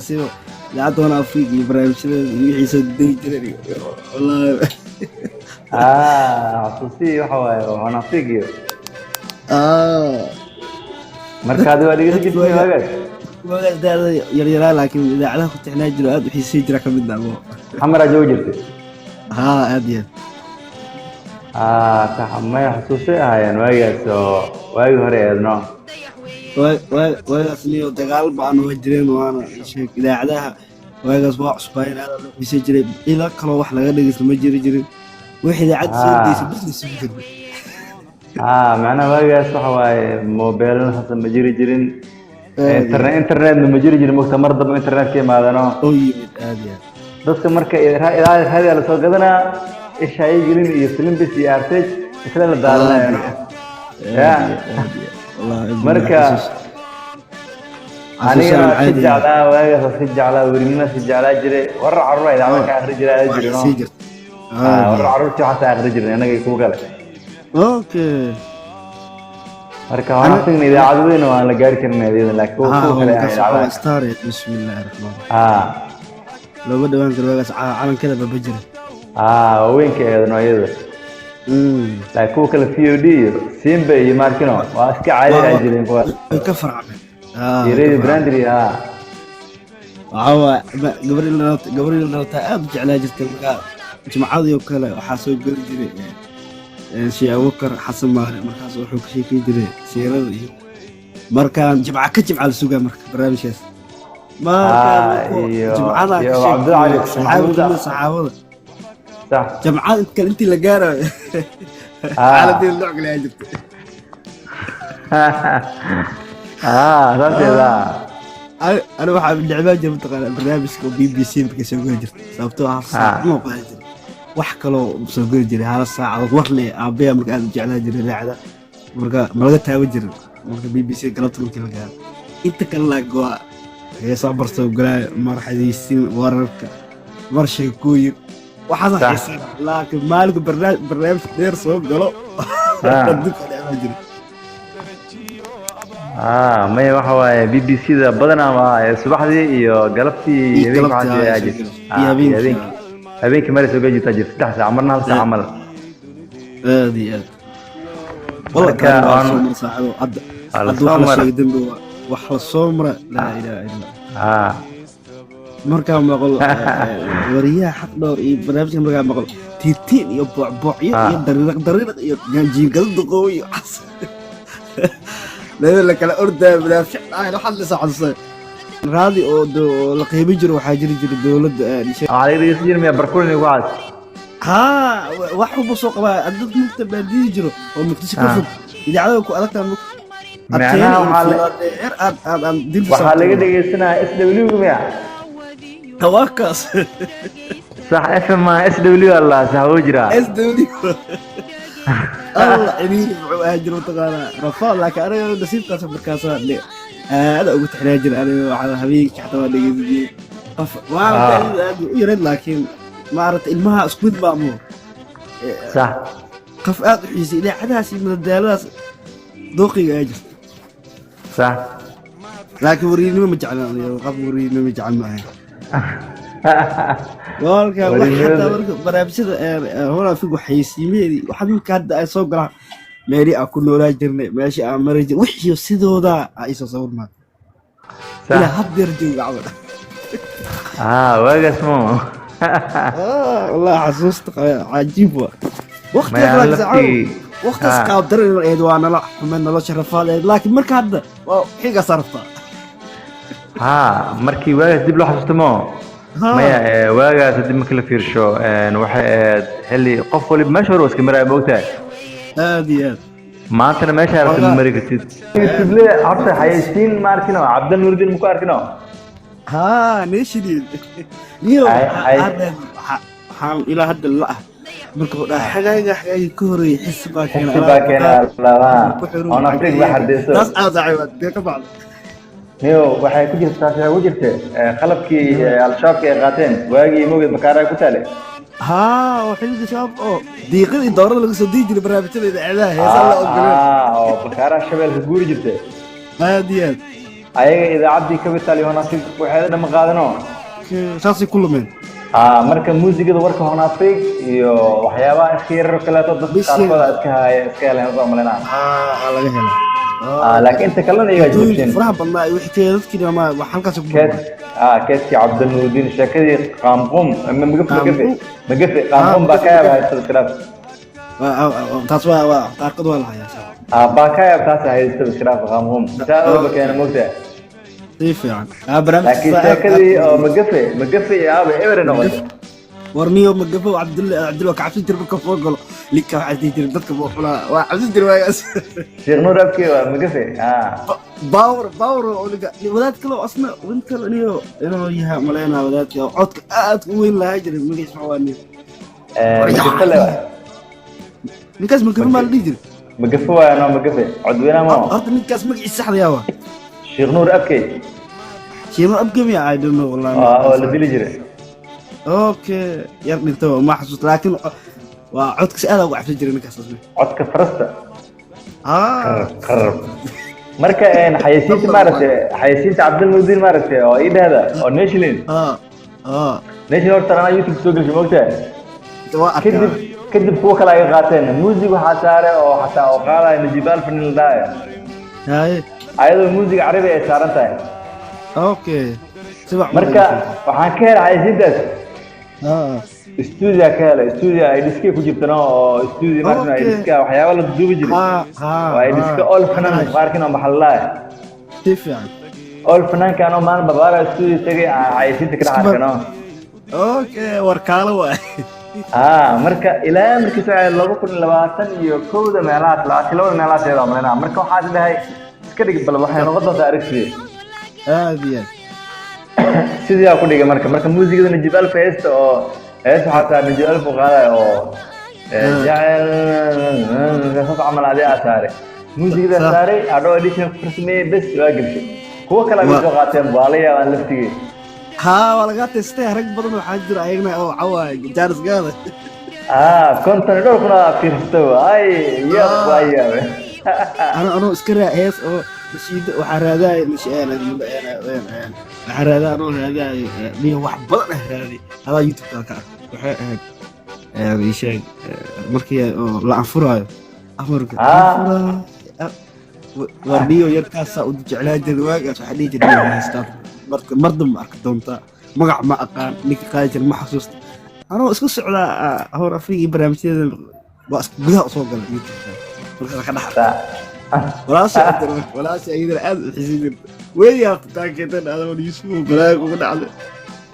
سيبه لعبتنا أفريقي إبراهيم شنو يحيى دي جري والله xasuusiyi waxa waaye waxaan afiigiyo marka dadka adiga waa dhigeysan dadka jirtay waagaas waaga daada yaryaraa laakiin idaacadaha ku tixnaa jiro aad wixii sii jira ka mid ah xamaraa joogi jirtay haa aad iyo sax may xasuusay ahaayeen waagaas oo waagii hore eedno waagaas niyo dagaal baan waa jireen waana sheeg idaacadaha waagaas waa cusbaayn aad loo xiisay jiray ila kale wax laga dhageysto ma jiri jirin wixii idaacad soo deysay bas la soo jiray macnaha waagaas waxa waaye moobeelana hasan ma jiri jirin internetna ma jiri jirin mogta mar dambe internet ka imaadano oo yimid aad iyo dadka marka raadiga la soo gadanaa isha ay gelin iyo filimbis iyo artage isla la daalanayno marka aniga si jeclaa waagaas si jeclaa werinima si jeclaa jiray warar carruur idaacada ka akhri jiray jirno warar carruurtii waxaa akhri jiray anaga ku kale okay marka waxaan fiignay idaacadooyina waan la gaari karin iyada laakiin kuwa kale idaacada star bismillaahir rahmaanir loo dhawaan karo waagaas calankada baba jira weynka eedno iyada laakiin kuwa kale VOD iyo Simba iyo Markino waa iska caadi ah jireen kuwa ka farcamay يريد براندري عوا قبريل نوتا أب جعلها جت جمعة وكلا وحاسو قل جري شيء أوكر حسن ما مركز وحوك شيء في جري سيرة مركان جمعة كجمعة السوق مركز برامج ياس ما جمعة يا عبد العلي صحابة صح جمعة أنت اللي قارة على دي اللعق اللي عجبت أنا واحد من العباد جربت برنامج BBC markay soo geli jirtay sababtoo ah ma qaadan jirin wax kale oo soo geli jiray hal saac war leh aabaya marka aad jeclaa jiray raacada marka malaga taaban jirin marka BBC galabta markii la gaaro inta kale la go'a heeso barso galay marxadiisin wararka marshay ku yir waxa saxiisan laakiin maalku barnaamij dheer soo galo dadka dhacaa jiray maya waxa waaye BBC da badanaa waa subaxdii iyo galabtii habeenkii mari soo gaji tajir 3 saac marna hal saac amal aad iyo aad walka aan saaxibo hadda sheegay dambe wax la soo mara la ilaaha illa marka maqal wariyaha xaq dhowr iyo barnaamijka marka maqal tiitiin iyo boocyo iyo dariiq iyo jiingal duqooy لا كلا أردى بلا شيء أنا حد لسه راضي أو لقيمي جرو وحاجري جرو دولد على يصير ميا بركولني وعد واحد بسوق بقى عدد مكتب بدي جرو ومكتشف كفر إذا عددك أكثر معناها وحال كده يسنا SW ميا تواكس صح FM SW الله سهوجرا SW الله إني أهجر وتقانا رفال لكن أنا نسيب كاسب الكاسة اللي أنا قلت حناجر أنا على هبيك حتى ما نجي ما أعرف يرد لكن ما أعرف المها أسكت مأمور صح قفات حيسي لا حداسي من الدلاس دوقي أجر صح لكن وريني ما مجعلنا قف وريني ما مجعل معي والله حتى برنامج هنا في حيسي ميري واحد من كاد سوق له ميري أكون ولا جرني ماشي أمريكي وحي يصيدوا ذا عيسى صور ما لا حد يرجع عود واقع اسمه والله حسوست عجيب وقت وقت سكاب دري إدوانا لا من الله شرف هذا لكن مرك هذا حقيقة صرفته مركي واقع دبلو حسوستمو maya waagaas hadii marka la fiirsho waxay xilli qof waliba meesha hore iska maray bogtaa aad iyo aad maantana meesha aragtid mari kartid tiblee horta haysiin ma arkino Cabdul Nuruddin muku arkino neeshidin niyo waxaan ilaa hadda la ah marka xagaaga ka horeey xisbaa keena ona fig baxdeeso taas aad aywaad ka bacdo niyo waxay ku jirtaa ugu jirtay qalabkii al-shabaab ay qaateen waagii moogid bakaara ku taale وحيد شاب دقيقة دورة لك صديق البرنامج اللي علاها هي صار بكارا شباب الجوري جبته هاديات ayaga idaacadii capital iyo Honafig waxay dhamma qaadano saasi kulmeen marka muusigada warka Honafig iyo waxyaabaha iska yar kale oo dadka qaarkood iska heleen oo malena laga helo laakiin inta kalena iyaga joogteen faraha badnaa wixii dadkii ma halkaas ku كيسي عبد النودين شكلي قامقوم مقف قامقوم بكايا بهاي السبسكرايب تاسوا قارقد ولا هيا بكايا بتاعتها هاي السبسكرايب قامقوم تاو بكايا موتة كيف يعني برامج لكن شكلي مقف يا ابي ايبر ورنيو مقف وعبد الله كعبتي تربك فوق لك عادي تربك فوق وعبد الله شيخ نور ابكي مقف باور ولاد كله اصلا وانت انه يها ملينا ولاد عودك اد وين لا هجري ما يسمعوني مقف لا نكاس مقف ما ليجري مقف انا مقف عدوينا ما هذا نكاس مقعي صح يا شيخ نور ابكي شيخ نور ابكي يا اي دون والله ولا بيجري اوكي يا ابني تو ما حسيت لكن وعودك سأله وقع في جري نكاس عودك فرسته قرب marka xayisiinta maaragtay xayisiinta Cabdul Mudiin maaragtay oo ii dhahda oo National National tarana YouTube soo gashay moogtaa kadib kuwa kale ay qaateen music waxa saaray oo xataa oo qaaday Najibal Fanil Daaya ayadoo music Carabi ay saaran tahay okay marka waxaan ka helay xayisiintaas studio kale studio ay diskay ku jirtana oo studio marna ay diska waxyaabo la duubi jiray ay diska all fanaan qaarkina maxallaa tifaan all fanaan kaano maan babaara studio tagay ay sidii ka dhaxarkano okay warkaalo waay marka ilaa markii soo 2020 iyo kooda meelaha laba meelaha teeda marna marka waxa leeyahay iska dhig bal waxay noqon doontaa aragtida aadiya sidii ku dhigay marka muusigada Najibal Fest oo هذا حتى نجي ألف وغلا أو جعل قصص عمل هذه أثاره موسيقى أثاره أدو أديشن فرسمي بس واجب شيء هو كلام يسوقاتهم باليا ولا لفتي ولا قات استهرق بدل وحجر عيقنا أو عواج جالس قاله كنت ندور كنا في رستوى أي يا بايا أنا اسكرها إيش أو مشيد وحراداي مش أنا وحراداي أنا هذا ليه واحد بدل هذا يوتيوب كذا waxay ahayd ii sheeg markii la anfurayo amarka wardiyo yarkaas u jeclaa jiray waagaas waxa dhigi jiray haystaa mardum arka doonta magac ma aqaan ninka qaajir ma xasuusto anoo isku socdaa hor afriigi barnaamijyada waa isku gudaha soo galay youtube marka ka dhaxta walaasha ayada aad u xisiin weeyaa taankeedan adoo Yuusuf balaag uga dhacday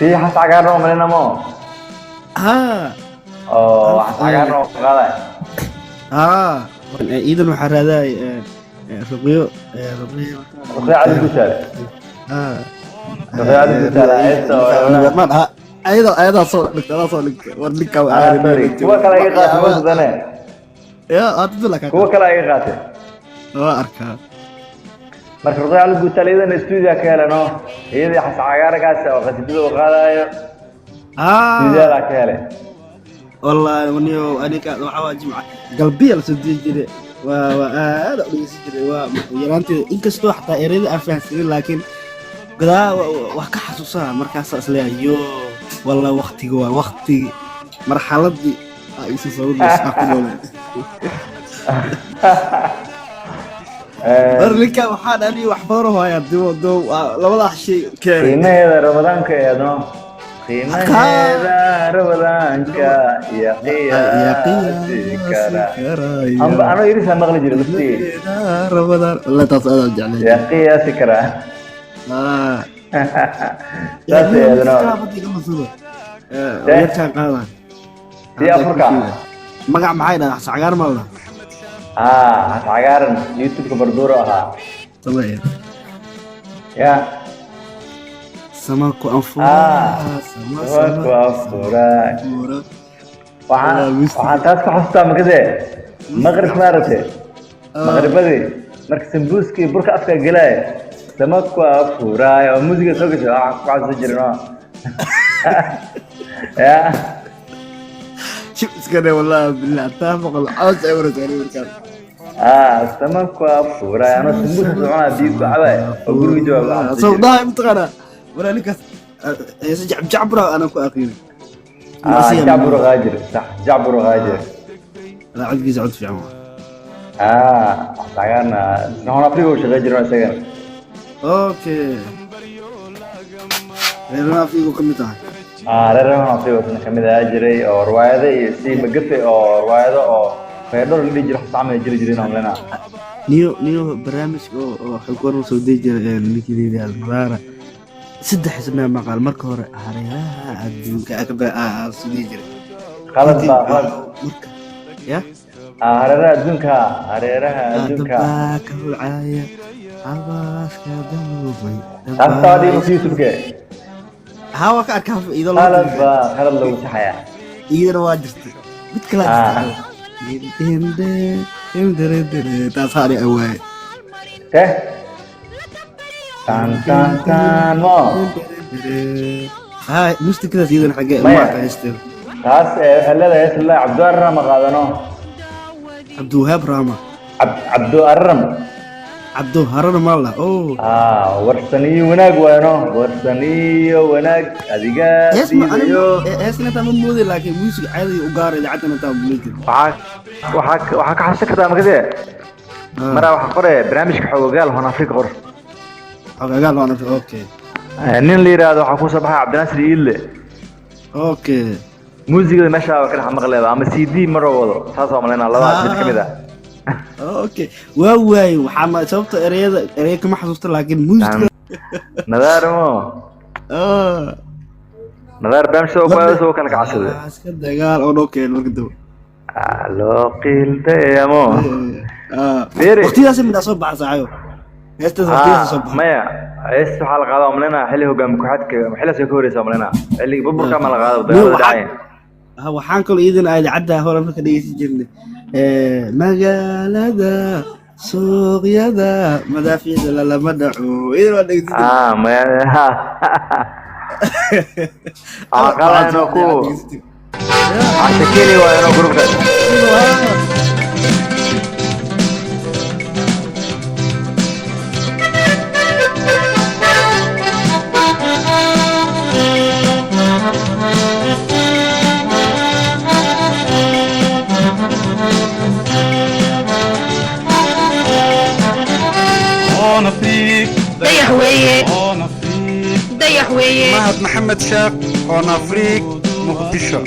في حس عقارنا وملنا مو حس عقارنا وقالا إذن وحراداي رقيو على الجسال رقيو على الجسال أيضا صورك ورنك كوا كلا يقاتل وزدنا يا أتدل لك كوا كلا يقاتل أركان marka raqay aan guutaleedan studio ka helano iyadii xas cagaarkaas oo qasdido qaadayo studio la ka helay wallahi waniyo anika waxa waa jimca qalbiga la soo diijiray waa aad u diijiray waa yaraantii inkastoo xataa ereyada aan fahansanin laakiin gadaa wax ka xasuusaa markaas isleeyahay wallahi waqtiga waa waqti marxaladii ay soo soo برليكا وحنا أنا وحبره يا دو لولا شيء كان قيمة رمضان كيادو قيمة رمضان كا يا قيا أنا يريد سامع لي جربتي رمضان لا تصعد الجعل يا قيا سكرة لا سيدنا يركان قالا في أفريقيا مقع معايا سعجار ماله عقارن يوتيوب كبردورة طبيعي يا سماكو أنفورا سماكو أنفورا وحان تاسكو حسطة مكذا مغرب مارته مغرب بدي مركز سمبوسكي بركة أفكار قلاي سماكو أنفورا وموسيقى سوكي قاعد سجرنا يا شوف كده والله بالله اتفق العوز عبرت عليه بالكلام السمك وفورا أنا سمبوسة سمعنا ديك عباي أقول جواب صوتها متقنة ولا نكس جعبرة أنا كو أخيرا جعبر غاجر صح جعبر غاجر لا عاد جيز عود في عمر تعالنا نحن أفريقيا وش غاجر وسجن أوكي رينا فيكو كم تاعي رينا أفريقيا وش كم غاجري أو رواية سي مقفي أو رواية أو فيدور اللي يجرح طعمه يجري نعملنا نيو برامج أو حكون سودي جري اللي كذي المرارة سدح اسمها مقال مركه هore hareeraha adduunka akba sudii jiray qalad baa ya hareeraha adduunka ka hulcaya abaaska damubay taadi musiibke hawa ka arkaa idoo qalad lagu saxaya idina waa jirtay mid kala jirtay taasari away tan mo هاي مش كذا سيدنا حقه ما تعيشتر خاص هلا يسلا عبد الرحمن قادنو عبد الوهاب راما عبد الرحمن عبد الهرم والله ورثني وناق وينو ورثني وناق اديقا اسمع انا مودي لكن موسيقى عادي وقار اللي عندنا تاع بليتي وحاك حسكتا ما كده مره waxa qore barnaamijka xoogaal hoon Afrika qor xoogaal hoon Afrika okay nin la yiraahdo waxa ku soo baxay Cabdinaasir Iille okay muusiga meesha waxa ka maqleeda ama CD mar wado taas oo malena laba mid kamid ah okay waay waxa ma sababta ereyada kama xasuusto laakiin muusiga nadaarmo nadaar barnaamij soo kala kacsaday iska dagaal oo okay marka dab loo qildeemo waqtidaas mid soo baxsaayo heesta soo baxay maya heesta waxa la qaadaa malena xilli hogaam ku xadka xilli soo kooreysa malena xilli burburka ma la qaado dagaalada dhacay waxaan kale idin ay cadda hore marka dhageysan jirnay magaalada suuqyada madaafiicda lama dhaco idin waa dhageysan maya qalaano ku عشكيلي وانا جروبك انا فيك ضيح ويه انا فيك ضيح ويه مهد محمد شاق انا فيك مقدشة